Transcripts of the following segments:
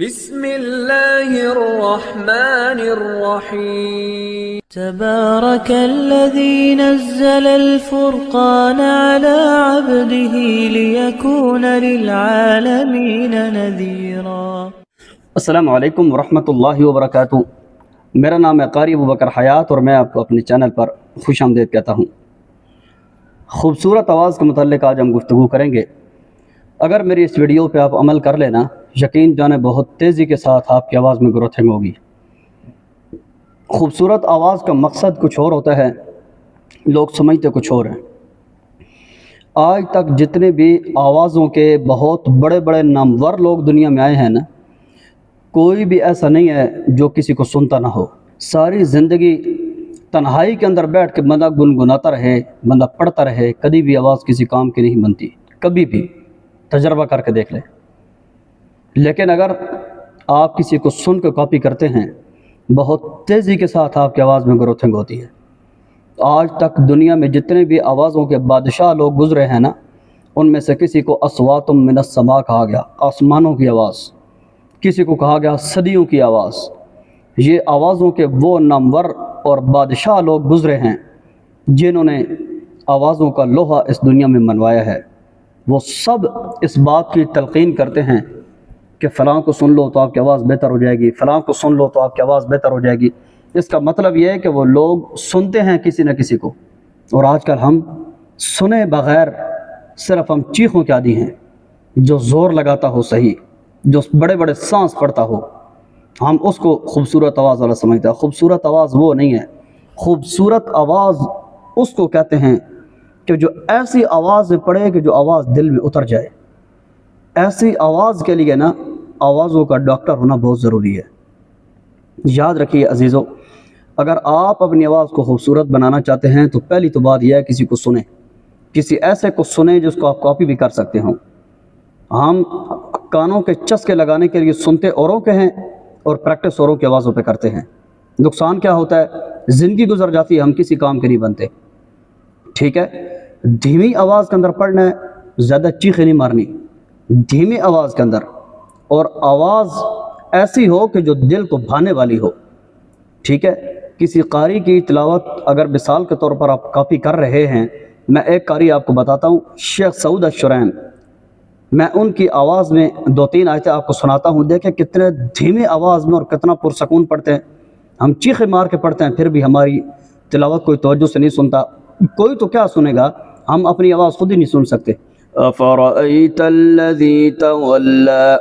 بسم اللہ الرحمن الرحیم تبارك الذي نزل الفرقان على عبده ليكون للعالمين نذيرا۔ السلام علیکم ورحمۃ اللہ وبرکاتہ۔ میرا نام ہے قاری ابوبکر حیات اور میں آپ کو اپنے چینل پر خوش آمدید کہتا ہوں۔ خوبصورت آواز کے متعلق آج ہم گفتگو کریں گے۔ اگر میری اس ویڈیو پہ آپ عمل کر لینا، یقین جانے بہت تیزی کے ساتھ آپ کی آواز میں گروتھنگ ہوگی۔ خوبصورت آواز کا مقصد کچھ اور ہوتا ہے، لوگ سمجھتے کچھ اور ہیں۔ آج تک جتنے بھی آوازوں کے بہت بڑے بڑے نامور لوگ دنیا میں آئے ہیں نا، کوئی بھی ایسا نہیں ہے جو کسی کو سنتا نہ ہو۔ ساری زندگی تنہائی کے اندر بیٹھ کے بندہ گنگناتا رہے، بندہ پڑھتا رہے، کبھی بھی آواز کسی کام کی نہیں بنتی، کبھی بھی تجربہ کر کے دیکھ لیں۔ لیکن اگر آپ کسی کو سن کے کاپی کرتے ہیں، بہت تیزی کے ساتھ آپ کی آواز میں گروتھنگ ہوتی ہے۔ آج تک دنیا میں جتنے بھی آوازوں کے بادشاہ لوگ گزرے ہیں نا، ان میں سے کسی کو اصوات من السماء کہا گیا، آسمانوں کی آواز، کسی کو کہا گیا صدیوں کی آواز۔ یہ آوازوں کے وہ نامور اور بادشاہ لوگ گزرے ہیں جنہوں نے آوازوں کا لوہا اس دنیا میں منوایا ہے۔ وہ سب اس بات کی تلقین کرتے ہیں کہ فلاں کو سن لو تو آپ کی آواز بہتر ہو جائے گی، فلاں کو سن لو تو آپ کی آواز بہتر ہو جائے گی۔ اس کا مطلب یہ ہے کہ وہ لوگ سنتے ہیں کسی نہ کسی کو، اور آج کل ہم سنے بغیر صرف ہم چیخوں کے عادی ہیں۔ جو زور لگاتا ہو صحیح، جو بڑے بڑے سانس پڑتا ہو، ہم اس کو خوبصورت آواز والا سمجھتے ہیں۔ خوبصورت آواز وہ نہیں ہے۔ خوبصورت آواز اس کو کہتے ہیں کہ جو ایسی آواز پڑے کہ جو آواز دل میں اتر جائے۔ ایسی آواز کے لیے نا آوازوں کا ڈاکٹر ہونا بہت ضروری ہے۔ یاد رکھیے عزیزو، اگر آپ اپنی آواز کو خوبصورت بنانا چاہتے ہیں تو پہلی تو بات یہ ہے کسی کو سنیں، کسی ایسے کو سنیں جس کو آپ کاپی بھی کر سکتے ہوں۔ ہم کانوں کے چسکے لگانے کے لیے سنتے اوروں کے ہیں اور پریکٹس اوروں کی آوازوں پہ کرتے ہیں۔ نقصان کیا ہوتا ہے؟ زندگی گزر جاتی ہے، ہم کسی کام کے نہیں بنتے۔ ٹھیک ہے، دھیمی آواز کے اندر پڑھنا ہے، زیادہ چیخیں نہیں مارنی، دھیمی آواز کے اندر، اور آواز ایسی ہو کہ جو دل کو بھانے والی ہو۔ ٹھیک ہے، کسی قاری کی تلاوت اگر مثال کے طور پر آپ کاپی کر رہے ہیں، میں ایک قاری آپ کو بتاتا ہوں، شیخ سعود الشرین، میں ان کی آواز میں 2-3 آیتیں آپ کو سناتا ہوں۔ دیکھیں کتنے دھیمی آواز میں اور کتنا پرسکون پڑھتے ہیں۔ ہم چیخیں مار کے پڑھتے ہیں، پھر بھی ہماری تلاوت کوئی توجہ سے نہیں سنتا۔ کوئی تو کیا سنے گا، ہم اپنی آواز خود ہی نہیں سن سکتے۔ أَفَرَأَيْتَ الَّذِي تَوَلَّى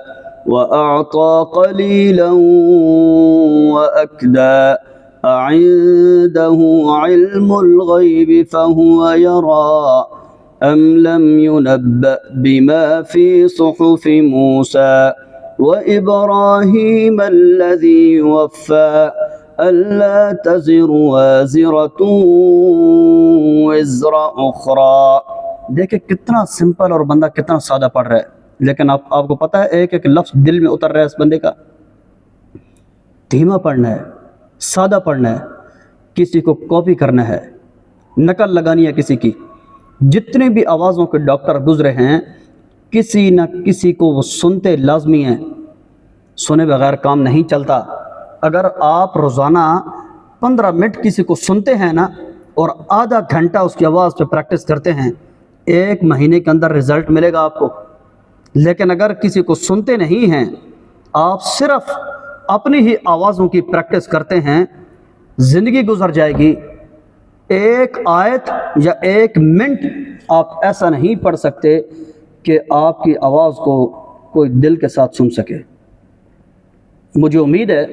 وَأَعْطَى قَلِيلًا وَأَكْدَى أَعِندَهُ عِلْمُ الْغَيْبِ فَهُوَ يَرَى أَمْ لَمْ يُنَبَّأْ بِمَا فِي صُحُفِ مُوسَى وَإِبْرَاهِيمَ الَّذِي وَفَّى أَلَّا تَزِرُ وَازِرَةٌ وِزْرَ أُخْرَى۔ دیکھیں کتنا سمپل اور بندہ کتنا سادہ پڑھ رہا ہے، لیکن آپ کو پتہ ہے ایک ایک لفظ دل میں اتر رہا ہے اس بندے کا۔ دھیما پڑھنا ہے، سادہ پڑھنا ہے، کسی کو کاپی کرنا ہے، نقل لگانی ہے کسی کی۔ جتنے بھی آوازوں کے ڈاکٹر گزرے ہیں، کسی نہ کسی کو وہ سنتے لازمی ہیں، سنے بغیر کام نہیں چلتا۔ اگر آپ روزانہ 15 منٹ کسی کو سنتے ہیں نا اور آدھا گھنٹہ اس کی آواز پہ پریکٹس کرتے ہیں، 1 مہینے کے اندر رزلٹ ملے گا آپ کو۔ لیکن اگر کسی کو سنتے نہیں ہیں، آپ صرف اپنی ہی آوازوں کی پریکٹس کرتے ہیں، زندگی گزر جائے گی۔ 1 آیت یا 1 منٹ آپ ایسا نہیں پڑھ سکتے کہ آپ کی آواز کو کوئی دل کے ساتھ سن سکے۔ مجھے امید ہے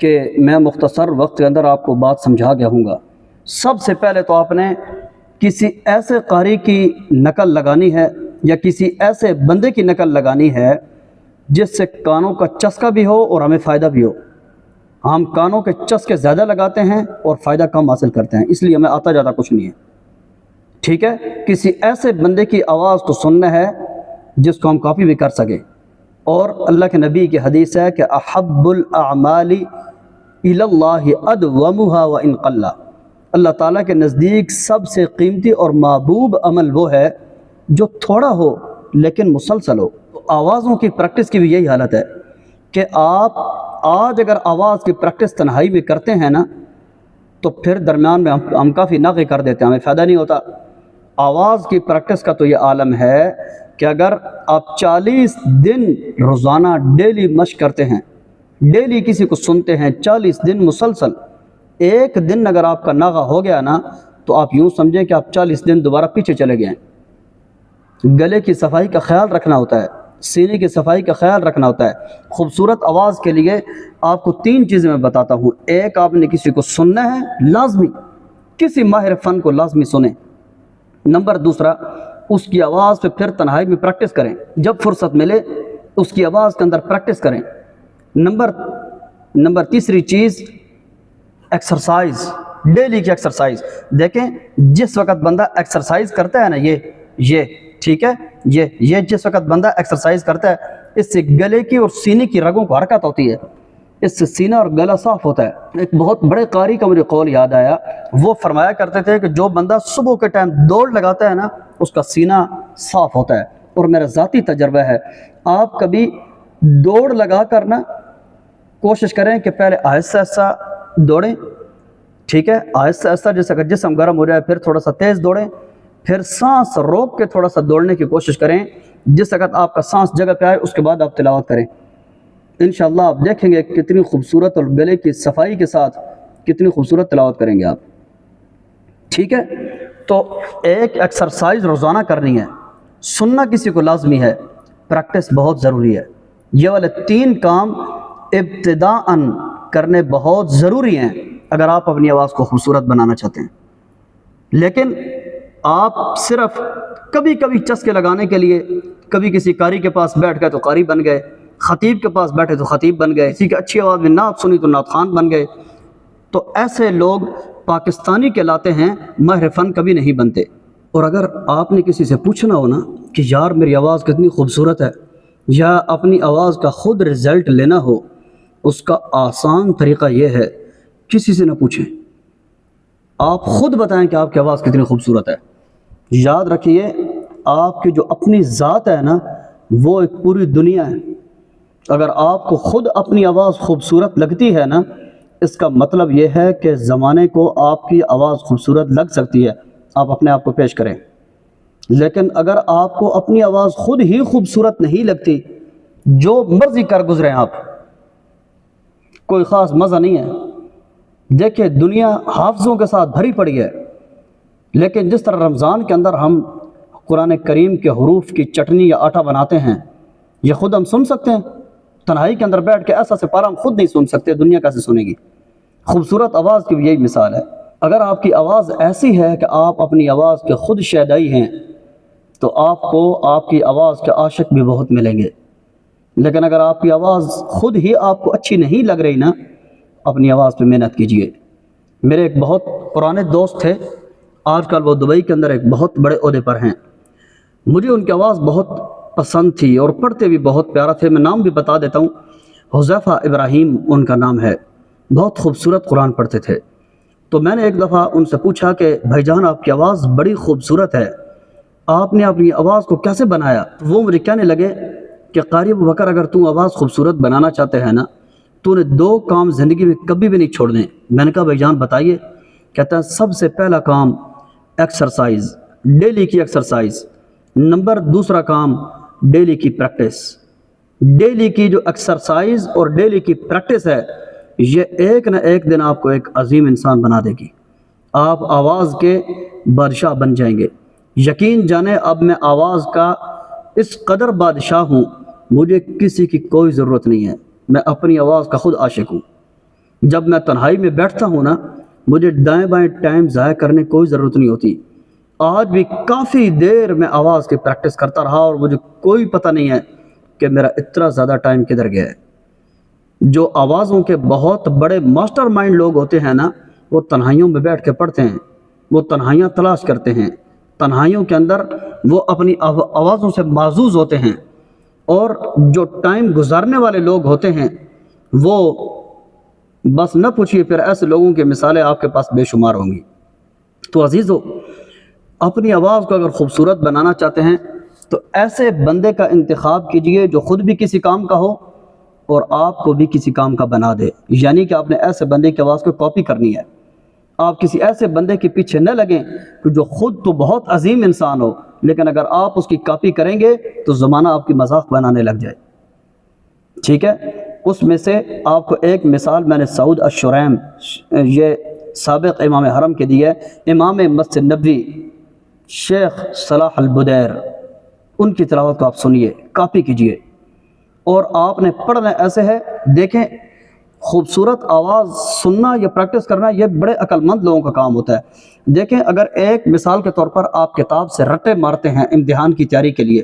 کہ میں مختصر وقت کے اندر آپ کو بات سمجھا گیا ہوں گا۔ سب سے پہلے تو آپ نے کسی ایسے قاری کی نقل لگانی ہے یا کسی ایسے بندے کی نقل لگانی ہے جس سے کانوں کا چسکا بھی ہو اور ہمیں فائدہ بھی ہو۔ ہم کانوں کے چسکے زیادہ لگاتے ہیں اور فائدہ کم حاصل کرتے ہیں، اس لیے ہمیں آتا جاتا کچھ نہیں ہے۔ ٹھیک ہے، کسی ایسے بندے کی آواز کو سننا ہے جس کو ہم کاپی بھی کر سکیں۔ اور اللہ کے نبی کی حدیث ہے کہ احب الاعمال الی اللہ ادومها وان قل۔ اللہ تعالیٰ کے نزدیک سب سے قیمتی اور محبوب عمل وہ ہے جو تھوڑا ہو لیکن مسلسل ہو۔ آوازوں کی پریکٹس کی بھی یہی حالت ہے۔ کہ آپ آج اگر آواز کی پریکٹس تنہائی میں کرتے ہیں نا تو پھر درمیان میں ہم کافی ناغے کر دیتے ہیں، ہمیں فائدہ نہیں ہوتا۔ آواز کی پریکٹس کا تو یہ عالم ہے کہ اگر آپ 40 دن روزانہ ڈیلی مشق کرتے ہیں، ڈیلی کسی کو سنتے ہیں 40 دن مسلسل، ایک دن اگر آپ کا ناغہ ہو گیا نا تو آپ یوں سمجھیں کہ آپ 40 دن دوبارہ پیچھے چلے گئے ہیں۔ گلے کی صفائی کا خیال رکھنا ہوتا ہے، سینے کی صفائی کا خیال رکھنا ہوتا ہے۔ خوبصورت آواز کے لیے آپ کو 3 چیزیں میں بتاتا ہوں۔ ایک، آپ نے کسی کو سننا ہے، لازمی کسی ماہر فن کو لازمی سنیں۔ نمبر دوسرا، اس کی آواز پہ پھر تنہائی میں پریکٹس کریں، جب فرصت ملے اس کی آواز کے اندر پریکٹس کریں۔ نمبر تیسری چیز، ایکسرسائز، ڈیلی کی ایکسرسائز۔ دیکھیں جس وقت بندہ ایکسرسائز کرتا ہے نا، یہ ٹھیک ہے، یہ جس وقت بندہ ایکسرسائز کرتا ہے، اس سے گلے کی اور سینے کی رگوں کو حرکت ہوتی ہے، اس سے سینہ اور گلا صاف ہوتا ہے۔ ایک بہت بڑے قاری کا مجھے قول یاد آیا، وہ فرمایا کرتے تھے کہ جو بندہ صبح کے ٹائم دوڑ لگاتا ہے نا اس کا سینہ صاف ہوتا ہے۔ اور میرا ذاتی تجربہ ہے، آپ کبھی دوڑ لگا کر نا کوشش کریں کہ پہلے آہستہ آہستہ دوڑیں، ٹھیک ہے، آہستہ آہستہ، جیسے اگر جسم گرم ہو جائے پھر تھوڑا سا تیز دوڑیں، پھر سانس روک کے تھوڑا سا دوڑنے کی کوشش کریں۔ جس وقت آپ کا سانس جگہ پہ آئے اس کے بعد آپ تلاوت کریں، انشاءاللہ آپ دیکھیں گے کتنی خوبصورت اور گلے کی صفائی کے ساتھ کتنی خوبصورت تلاوت کریں گے آپ، ٹھیک ہے۔ تو ایک ایکسرسائز روزانہ کرنی ہے، سننا کسی کو لازمی ہے، پریکٹس بہت ضروری ہے۔ یہ والے 3 کام ابتداءً کرنے بہت ضروری ہیں اگر آپ اپنی آواز کو خوبصورت بنانا چاہتے ہیں۔ لیکن آپ صرف کبھی کبھی چسکے لگانے کے لیے کبھی کسی قاری کے پاس بیٹھ گئے تو قاری بن گئے، خطیب کے پاس بیٹھے تو خطیب بن گئے، کسی کی اچھی آواز میں نعت سنی تو نعت خوان بن گئے، تو ایسے لوگ پاکستانی کہلاتے ہیں، ماہر فن کبھی نہیں بنتے۔ اور اگر آپ نے کسی سے پوچھنا ہو نا کہ یار میری آواز کتنی خوبصورت ہے، یا اپنی آواز کا خود رزلٹ لینا ہو، اس کا آسان طریقہ یہ ہے، کسی سے نہ پوچھیں، آپ خود بتائیں کہ آپ کی آواز کتنی خوبصورت ہے۔ یاد رکھیے آپ کی جو اپنی ذات ہے نا وہ ایک پوری دنیا ہے۔ اگر آپ کو خود اپنی آواز خوبصورت لگتی ہے نا، اس کا مطلب یہ ہے کہ زمانے کو آپ کی آواز خوبصورت لگ سکتی ہے، آپ اپنے آپ کو پیش کریں۔ لیکن اگر آپ کو اپنی آواز خود ہی خوبصورت نہیں لگتی، جو مرضی کر گزریں آپ، کوئی خاص مزہ نہیں ہے۔ دیکھیں دنیا حافظوں کے ساتھ بھری پڑی ہے، لیکن جس طرح رمضان کے اندر ہم قرآن کریم کے حروف کی چٹنی یا آٹا بناتے ہیں، یہ خود ہم سن سکتے ہیں تنہائی کے اندر بیٹھ کے، ایسا سپارہ ہم خود نہیں سن سکتے، دنیا کیسے سنے گی؟ خوبصورت آواز کی بھی یہی مثال ہے۔ اگر آپ کی آواز ایسی ہے کہ آپ اپنی آواز کے خود شیدائی ہیں تو آپ کو آپ کی آواز کے عاشق بھی بہت ملیں گے۔ لیکن اگر آپ کی آواز خود ہی آپ کو اچھی نہیں لگ رہی نا، اپنی آواز پہ محنت کیجئے۔ میرے ایک بہت پرانے دوست تھے، آج کل وہ دبئی کے اندر ایک بہت بڑے عہدے پر ہیں۔ مجھے ان کی آواز بہت پسند تھی اور پڑھتے بھی بہت پیارا تھے، میں نام بھی بتا دیتا ہوں، حذیفہ ابراہیم ان کا نام ہے، بہت خوبصورت قرآن پڑھتے تھے۔ تو میں نے ایک دفعہ ان سے پوچھا کہ بھائی جان آپ کی آواز بڑی خوبصورت ہے، آپ نے اپنی آواز کو کیسے بنایا؟ وہ مجھے کہنے لگے کہ قاری ابوبکر اگر تم آواز خوبصورت بنانا چاہتے ہیں نا تو نے 2 کام زندگی میں کبھی بھی نہیں چھوڑنے۔ میں نے کہا بھائی جان بتائیے۔ کہتا ہے سب سے پہلا کام ایکسرسائز، ڈیلی کی ایکسرسائز۔ نمبر دوسرا کام ڈیلی کی پریکٹس۔ ڈیلی کی جو ایکسرسائز اور ڈیلی کی پریکٹس ہے، یہ ایک نہ ایک دن آپ کو ایک عظیم انسان بنا دے گی، آپ آواز کے بادشاہ بن جائیں گے۔ یقین جانیں اب میں آواز کا اس قدر بادشاہ ہوں، مجھے کسی کی کوئی ضرورت نہیں ہے، میں اپنی آواز کا خود عاشق ہوں۔ جب میں تنہائی میں بیٹھتا ہوں نا، مجھے دائیں بائیں ٹائم ضائع کرنے کوئی ضرورت نہیں ہوتی۔ آج بھی کافی دیر میں آواز کی پریکٹس کرتا رہا اور مجھے کوئی پتہ نہیں ہے کہ میرا اتنا زیادہ ٹائم کدھر گیا ہے۔ جو آوازوں کے بہت بڑے ماسٹر مائنڈ لوگ ہوتے ہیں نا، وہ تنہائیوں میں بیٹھ کے پڑھتے ہیں، وہ تنہائیاں تلاش کرتے ہیں، تنہائیوں کے اندر وہ اپنی آوازوں سے معزوز ہوتے ہیں۔ اور جو ٹائم گزارنے والے لوگ ہوتے ہیں وہ بس نہ پوچھئے، پھر ایسے لوگوں کی مثالیں آپ کے پاس بے شمار ہوں گی۔ تو عزیزو، اپنی آواز کو اگر خوبصورت بنانا چاہتے ہیں تو ایسے بندے کا انتخاب کیجئے جو خود بھی کسی کام کا ہو اور آپ کو بھی کسی کام کا بنا دے. یعنی کہ آپ نے ایسے بندے کی آواز کو کاپی کرنی ہے. آپ کسی ایسے بندے کے پیچھے نہ لگیں کہ جو خود تو بہت عظیم انسان ہو، لیکن اگر آپ اس کی کاپی کریں گے تو زمانہ آپ کی مذاق بنانے لگ جائے. ٹھیک ہے. اس میں سے آپ کو ایک مثال میں نے سعود الشریم، یہ سابق امام حرم کے دی ہے، امام مسجد نبوی شیخ صلاح البدیر، ان کی تلاوت کو آپ سنیے، کاپی کیجئے. اور آپ نے پڑھنا ایسے ہے، دیکھیں خوبصورت آواز سننا یا پریکٹس کرنا یہ بڑے عقل مند لوگوں کا کام ہوتا ہے. دیکھیں اگر ایک مثال کے طور پر آپ کتاب سے رٹے مارتے ہیں امتحان کی تیاری کے لیے،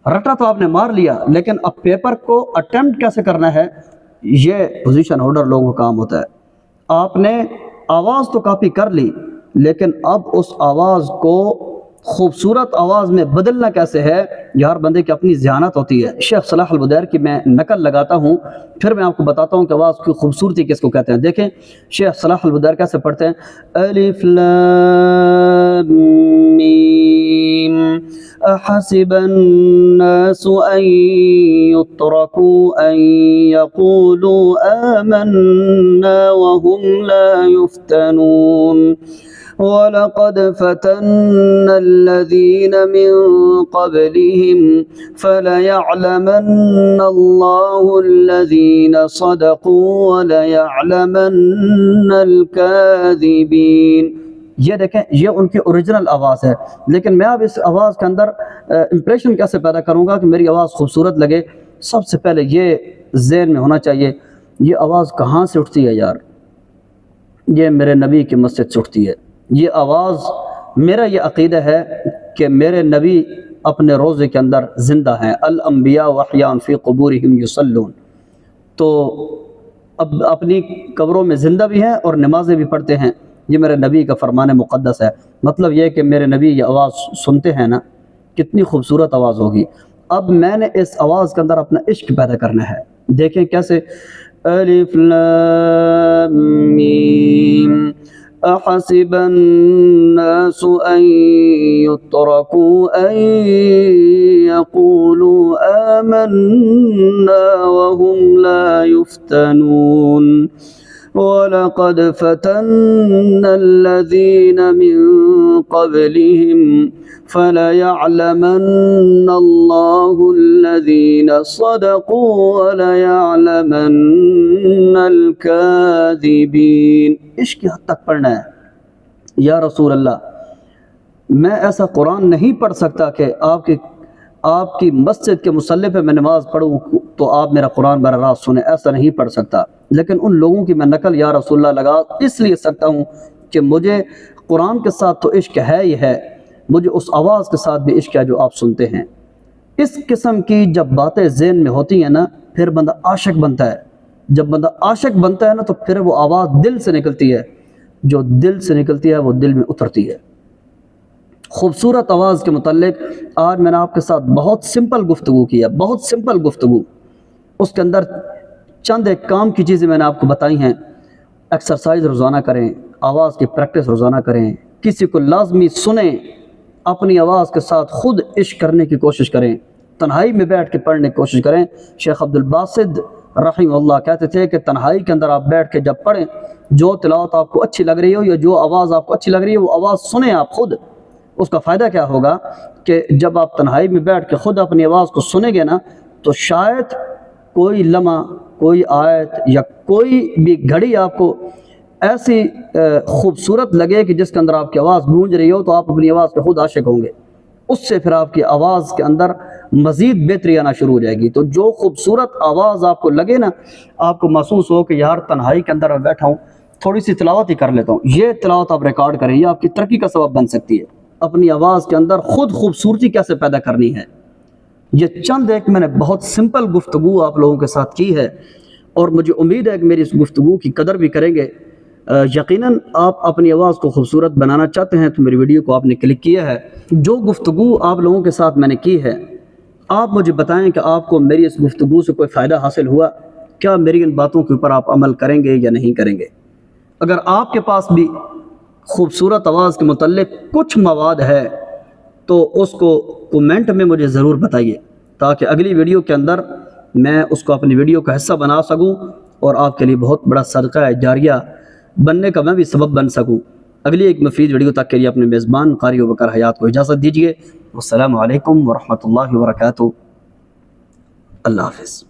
رٹا تو آپ نے مار لیا، لیکن اب پیپر کو اٹیمپٹ کیسے کرنا ہے یہ پوزیشن ہولڈر لوگوں کا کام ہوتا ہے. آپ نے آواز تو کاپی کر لی، لیکن اب اس آواز کو خوبصورت آواز میں بدلنا کیسے ہے، یہ ہر بندے کی اپنی ذہانت ہوتی ہے. شیخ صلاح البدیر کی میں نقل لگاتا ہوں، پھر میں آپ کو بتاتا ہوں کہ آواز کی خوبصورتی کس کو کہتے ہیں. دیکھیں شیخ صلاح البدیر کیسے پڑھتے ہیں، الف لام میم احسب الناس ان يتركوا ان يقولوا آمنا وهم لا يفتنون وَلَقَدْ فَتَنَّ الَّذِينَ مِن قَبْلِهِمْ فَلَيَعْلَمَنَّ اللَّهُ الَّذِينَ صَدَقُوا وَلَيَعْلَمَنَّ الْكَاذِبِينَ. یہ دیکھیں یہ ان کی اوریجنل آواز ہے، لیکن میں اب اس آواز کے اندر امپریشن کیسے پیدا کروں گا کہ میری آواز خوبصورت لگے. سب سے پہلے یہ ذہن میں ہونا چاہیے یہ آواز کہاں سے اٹھتی ہے یار، یہ میرے نبی کی مسجد سے اٹھتی ہے. یہ آواز، میرا یہ عقیدہ ہے کہ میرے نبی اپنے روزے کے اندر زندہ ہیں، الانبیاء واحیاء فی قبورہم یصلون، تو اب اپنی قبروں میں زندہ بھی ہیں اور نمازیں بھی پڑھتے ہیں. یہ میرے نبی کا فرمان مقدس ہے. مطلب یہ کہ میرے نبی یہ آواز سنتے ہیں نا، کتنی خوبصورت آواز ہوگی. اب میں نے اس آواز کے اندر اپنا عشق پیدا کرنا ہے. دیکھیں کیسے، الف لام میم احسب الناس ان يتركوا ان يقولوا آمنا وهم لا يفتنون وَلَقَدْ فَتَنَّ الَّذِينَ مِن قَبْلِهِمْ فَلَيَعْلَمَنَّ اللَّهُ الَّذِينَ صَدَقُوا وَلَيَعْلَمَنَّ الْكَاذِبِينَ. عشق کی حد تک پڑھنا ہے. یا رسول اللہ میں ایسا قرآن نہیں پڑھ سکتا کہ آپ کی مسجد کے مصلی پہ میں نماز پڑھوں تو آپ میرا قرآن براہ راست سنیں، ایسا نہیں پڑھ سکتا. لیکن ان لوگوں کی میں نقل یا رسول اللہ لگا اس لیے سکتا ہوں کہ مجھے قرآن کے ساتھ تو عشق ہے ہی ہے، مجھے اس آواز کے ساتھ بھی عشق ہے جو آپ سنتے ہیں. اس قسم کی جب باتیں ذہن میں ہوتی ہیں نا پھر بندہ عاشق بنتا ہے. جب بندہ عاشق بنتا ہے نا تو پھر وہ آواز دل سے نکلتی ہے، جو دل سے نکلتی ہے وہ دل میں اترتی ہے. خوبصورت آواز کے متعلق آج میں نے آپ کے ساتھ بہت سمپل گفتگو کی ہے، بہت سمپل گفتگو. اس کے اندر چند ایک کام کی چیزیں میں نے آپ کو بتائی ہیں. ایکسرسائز روزانہ کریں، آواز کی پریکٹس روزانہ کریں، کسی کو لازمی سنیں، اپنی آواز کے ساتھ خود عشق کرنے کی کوشش کریں، تنہائی میں بیٹھ کے پڑھنے کی کوشش کریں. شیخ عبدالباسط رحمہ اللہ کہتے تھے کہ تنہائی کے اندر آپ بیٹھ کے جب پڑھیں، جو تلاوت آپ کو اچھی لگ رہی ہو یا جو آواز آپ کو اچھی لگ رہی ہے وہ آواز سنیں آپ خود. اس کا فائدہ کیا ہوگا کہ جب آپ تنہائی میں بیٹھ کے خود اپنی آواز کو سنیں گے نا تو شاید کوئی لمحہ، کوئی آیت یا کوئی بھی گھڑی آپ کو ایسی خوبصورت لگے کہ جس کے اندر آپ کی آواز گونج رہی ہو تو آپ اپنی آواز پہ خود عاشق ہوں گے. اس سے پھر آپ کی آواز کے اندر مزید بہتری آنا شروع ہو جائے گی. تو جو خوبصورت آواز آپ کو لگے نا، آپ کو محسوس ہو کہ یار تنہائی کے اندر میں بیٹھا ہوں، تھوڑی سی تلاوت ہی کر لیتا ہوں، یہ تلاوت آپ ریکارڈ کریں، یہ آپ کی ترقی کا سبب بن سکتی ہے. اپنی آواز کے اندر خود خوبصورتی کیسے پیدا کرنی ہے، یہ چند ایک میں نے بہت سمپل گفتگو آپ لوگوں کے ساتھ کی ہے، اور مجھے امید ہے کہ میری اس گفتگو کی قدر بھی کریں گے. یقیناً آپ اپنی آواز کو خوبصورت بنانا چاہتے ہیں تو میری ویڈیو کو آپ نے کلک کیا ہے. جو گفتگو آپ لوگوں کے ساتھ میں نے کی ہے، آپ مجھے بتائیں کہ آپ کو میری اس گفتگو سے کوئی فائدہ حاصل ہوا، کیا میری ان باتوں کے اوپر آپ عمل کریں گے یا نہیں کریں گے. اگر آپ کے پاس بھی خوبصورت آواز کے متعلق کچھ مواد ہے تو اس کو کومنٹ میں مجھے ضرور بتائیے، تاکہ اگلی ویڈیو کے اندر میں اس کو اپنی ویڈیو کا حصہ بنا سکوں اور آپ کے لیے بہت بڑا صدقہ جاریہ بننے کا میں بھی سبب بن سکوں۔ اگلی ایک مفید ویڈیو تک کے لیے اپنے میزبان قاری ابوبکر حیات کو اجازت دیجیے۔ السلام علیکم ورحمۃ اللہ وبرکاتہ۔ اللہ حافظ۔